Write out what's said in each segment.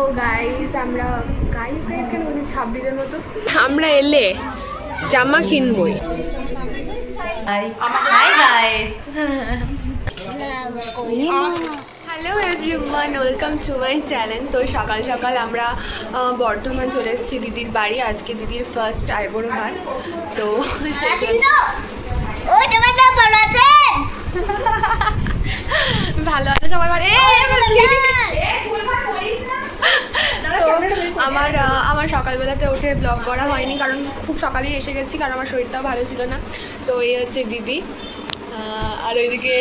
তো গাইস আমরা গাইস কেন বলছি ছাব্বিশের মতো আমরা এলে জামা কিনবই। Hi guys, hello everyone, welcome to my channel. তো সকাল সকাল আমরা বর্ধমান চলে এসেছি দিদির বাড়ি। আজকে দিদির ফার্স্ট আইবুড়ো ভাত। তো ভালো আছে সবাই। আমার সকালবেলাতে উঠে ব্লগ করা হয়নি, কারণ খুব সকালেই এসে গেছি, কারণ আমার শরীরটাও ভালো ছিল না। তো এই হচ্ছে দিদি, আর ওইদিকে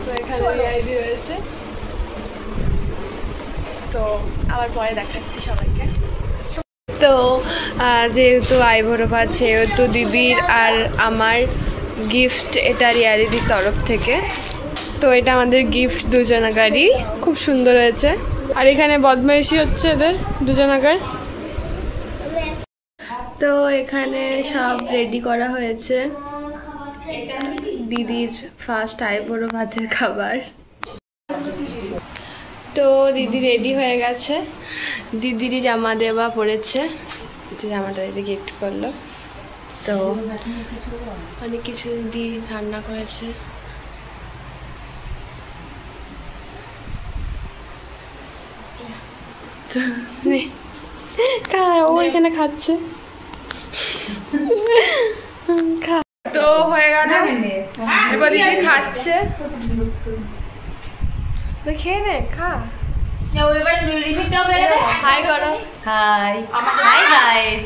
তো এখানে আইডি রয়েছে। তো আবার পরে দেখাচ্ছি সবাইকে। তো যেহেতু আইবুড়ো ভাত, সেহেতু দিদির আর আমার গিফট, এটা রিয়া দিদির তরফ থেকে। তো এটা আমাদের গিফট দুজনাকারই, খুব সুন্দর হয়েছে। আর এখানে বদমাইশি হচ্ছে এদের দুজনাকার। তো এখানে সব রেডি করা হয়েছে দিদির ফার্স্ট আইবুড়ো ভাতের খাবার। তো দিদি রেডি হয়ে গেছে, দিদিরই জামা দেওয়া পড়েছে, যে জামাটা দিদি গিফট করলো। তো অনেক কিছু দিদি রান্না করেছে। ও এখানে খাচ্ছে, তো হয়ে গেল। এবার দিদি খাচ্ছে, খেয়ে নে, খা। হাই করো। High high guys,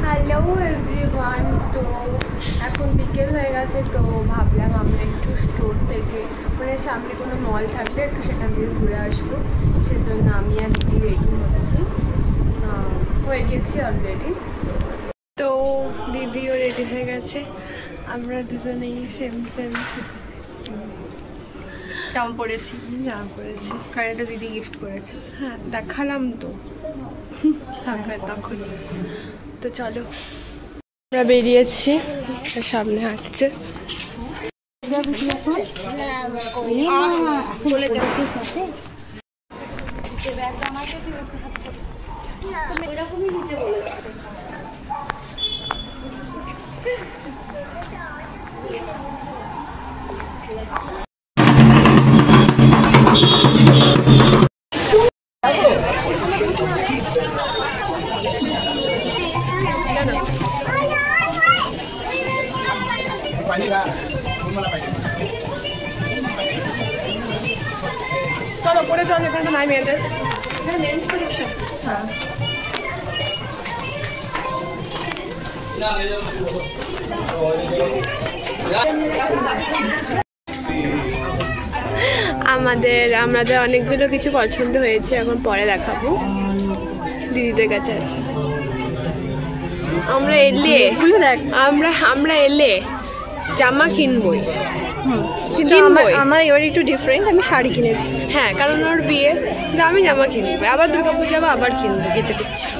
hello everyone. তো এখন বিকেল হয়ে গেছে, তো ভাবলাম আমরা একটু স্টোর থেকে, মানে সামনে কোনো মল থাকলে একটু সেখান থেকে ঘুরে আসবো। সেজন্য আমি আর দিদি রেডি হচ্ছি, হয়ে গেছি অলরেডি। তো দিদিও রেডি হয়ে গেছে, আমরা দুজনেই সেম জামা পরেছি। কারণ এটা দিদি গিফট করেছে। হ্যাঁ দেখালাম তো তখন। তো চলো আমরা বেরিয়েছি, সামনে হাঁটছে। চলো পরে চল, এখানে তো নাই মেয়েদের। আমাদের অনেকগুলো কিছু পছন্দ হয়েছে, এখন পরে দেখাবো। দিদিদের কাছে আছে। আমরা এলে জামা কিনবই, কিন্তু আমার এবার একটু ডিফারেন্ট। আমি শাড়ি কিনেছি, হ্যাঁ, কারণ ওর বিয়ে। কিন্তু আমি জামা কিনবো, আবার দুর্গাপুজো যাবো, আবার কিনবো, যেতে ইচ্ছা।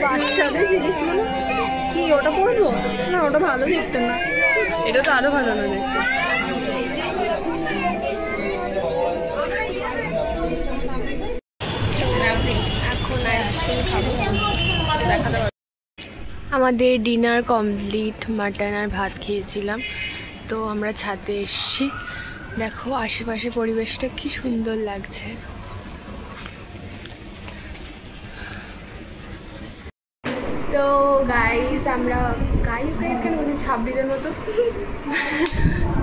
বাচ্চাদের জিনিসগুলো কি ওটা পরবো না? ওটা ভালো দেখতে না, এটা তো আরো ভালো না দেখতে। এখন আইসক্রিম খাবো, দেখাতে পারবো। আমাদের ডিনার কমপ্লিট, মাটন আর ভাত খেয়েছিলাম। তো আমরা ছাদে এসেছি, দেখো আশেপাশে পরিবেশটা কি সুন্দর লাগছে। তো গাইস আমরা গাইস কেন বলছি ছাব্বিশের মতো।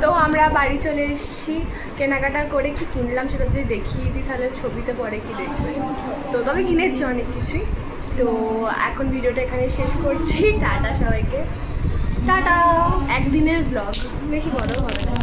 তো আমরা বাড়ি চলে এসেছি, কেনাকাটা করে কি কিনলাম সেটা যদি দেখিয়ে দিই তাহলে ছবিতে পরে কি দেখবে। তো তবে কিনেছি অনেক কিছুই। তো এখন ভিডিওটা এখানে শেষ করছি। টাটা সবাইকে, টাটা। একদিনের ব্লগ, বেশি বড় হবে না।